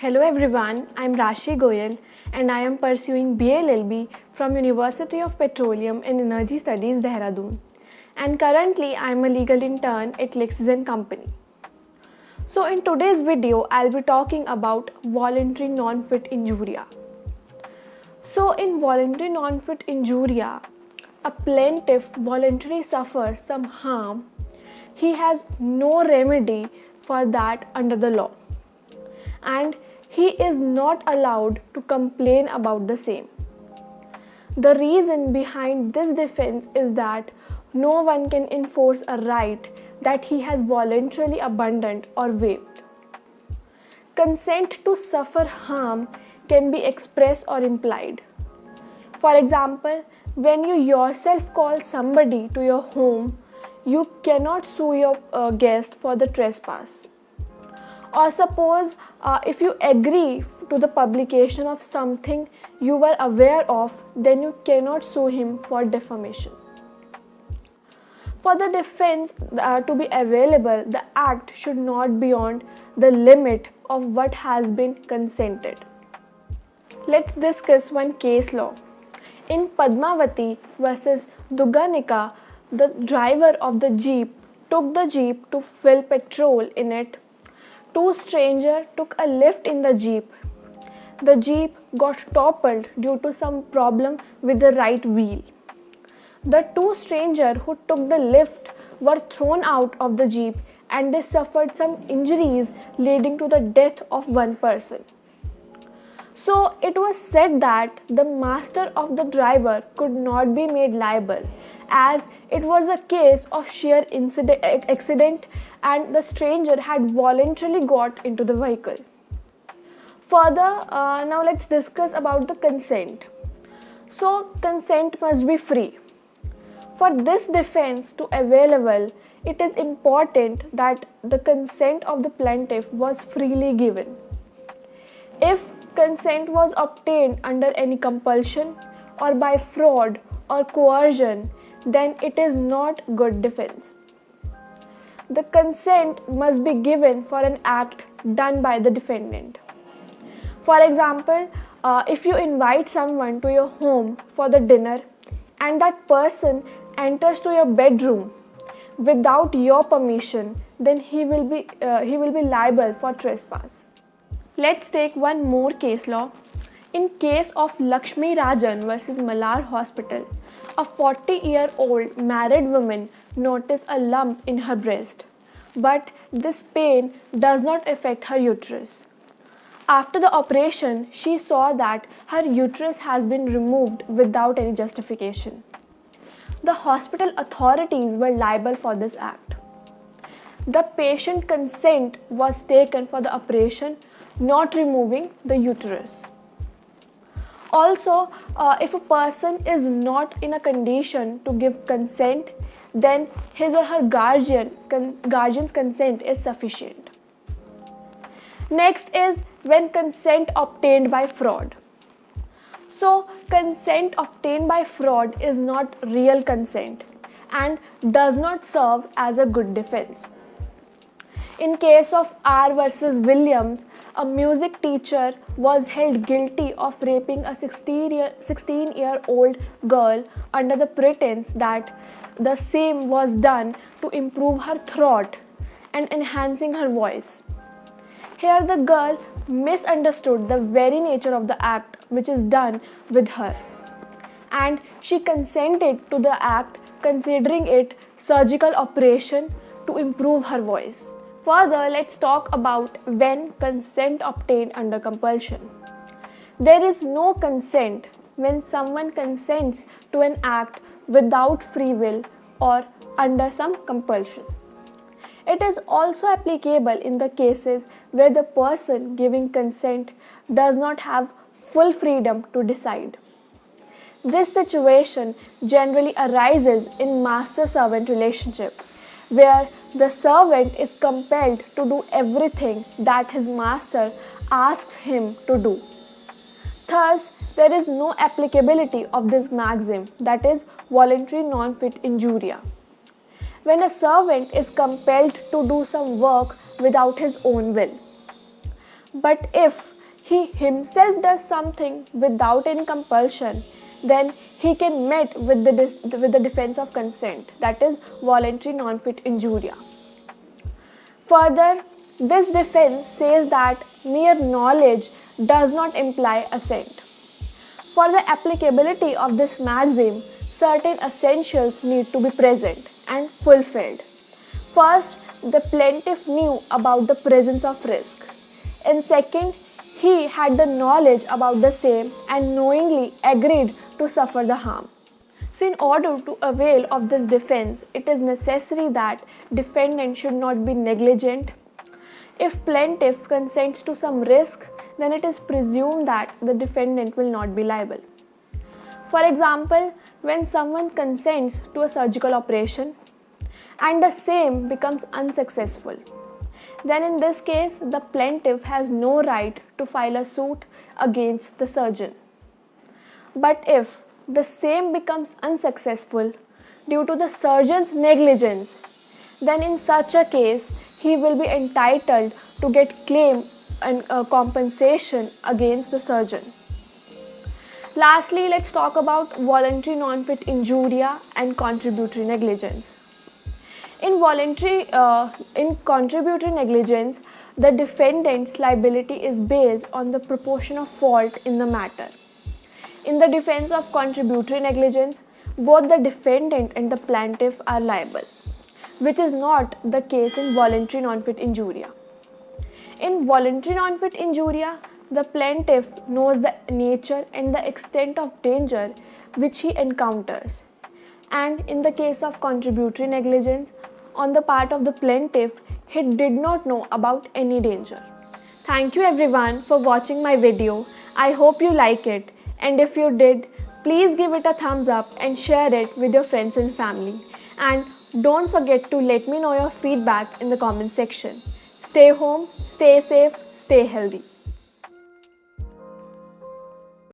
Hello everyone, I am Rashi Goel and I am pursuing BA-LLB from University of Petroleum and Energy Studies, Dehradun. And currently I am a legal intern at LEXIS and Company. So in today's video, I'll be talking about voluntary non-fit injuria. So in voluntary non-fit injuria, a plaintiff voluntarily suffers some harm. He has no remedy for that under the law. And he is not allowed to complain about the same. The reason behind this defense is that no one can enforce a right that he has voluntarily abandoned or waived. Consent to suffer harm can be expressed or implied. For example, when you yourself call somebody to your home, you cannot sue your guest for the trespass. Or suppose if you agree to the publication of something you were aware of, then you cannot sue him for defamation. For the defense to be available, the act should not be beyond the limit of what has been consented. Let's discuss one case law. In Padmavati versus Duganika, the driver of the jeep took the jeep to fill petrol in it. Two strangers took a lift in the jeep. The jeep got toppled due to some problem with the right wheel. The two strangers who took the lift were thrown out of the jeep and they suffered some injuries leading to the death of one person. So it was said that the master of the driver could not be made liable, as it was a case of sheer accident and the stranger had voluntarily got into the vehicle. Further, now let's discuss about the consent. So consent must be free. For this defense to available, it is important that the consent of the plaintiff was freely given. If consent was obtained under any compulsion or by fraud or coercion, then it is not good defense. The consent must be given for an act done by the defendant. For example, if you invite someone to your home for the dinner and that person enters to your bedroom without your permission, then he will be liable for trespass. Let's take one more case law. In case of Lakshmi Rajan versus Malar Hospital, a 40-year-old married woman noticed a lump in her breast, but this pain does not affect her uterus. After the operation, she saw that her uterus has been removed without any justification. The hospital authorities were liable for this act. The patient consent was taken for the operation, not removing the uterus. Also, if a person is not in a condition to give consent, then his or her guardian's consent is sufficient. Next is when consent obtained by fraud. So, consent obtained by fraud is not real consent and does not serve as a good defense. In case of R versus Williams, a music teacher was held guilty of raping a 16-year-old girl under the pretense that the same was done to improve her throat and enhancing her voice. Here the girl misunderstood the very nature of the act which is done with her, and she consented to the act considering it surgical operation to improve her voice. Further, let's talk about when consent obtained under compulsion. There is no consent when someone consents to an act without free will or under some compulsion. It is also applicable in the cases where the person giving consent does not have full freedom to decide. This situation generally arises in master-servant relationship, where the servant is compelled to do everything that his master asks him to do. Thus, there is no applicability of this maxim, that is, voluntary non-fit injuria. When a servant is compelled to do some work without his own will. But if he himself does something without any compulsion, then he can meet with the defense of consent, that is voluntary non-fit injuria. Further, this defense says that mere knowledge does not imply assent. For the applicability of this maxim, certain essentials need to be present and fulfilled. First, the plaintiff knew about the presence of risk. And second, he had the knowledge about the same and knowingly agreed to suffer the harm. So in order to avail of this defense, it is necessary that defendant should not be negligent. If plaintiff consents to some risk, then it is presumed that the defendant will not be liable. For example, when someone consents to a surgical operation and the same becomes unsuccessful, then in this case the plaintiff has no right to file a suit against the surgeon. But if the same becomes unsuccessful due to the surgeon's negligence, then in such a case he will be entitled to get claim and compensation against the surgeon. Lastly, let's talk about voluntary non-fit injuria and contributory negligence. In contributory negligence, the defendant's liability is based on the proportion of fault in the matter. In the defense of contributory negligence, both the defendant and the plaintiff are liable, which is not the case in voluntary non-fit injuria. In voluntary non-fit injuria, the plaintiff knows the nature and the extent of danger which he encounters. And in the case of contributory negligence, on the part of the plaintiff, he did not know about any danger. Thank you everyone for watching my video. I hope you like it, and if you did, please give it a thumbs up and share it with your friends and family. And don't forget to let me know your feedback in the comment section. Stay home, stay safe, stay healthy.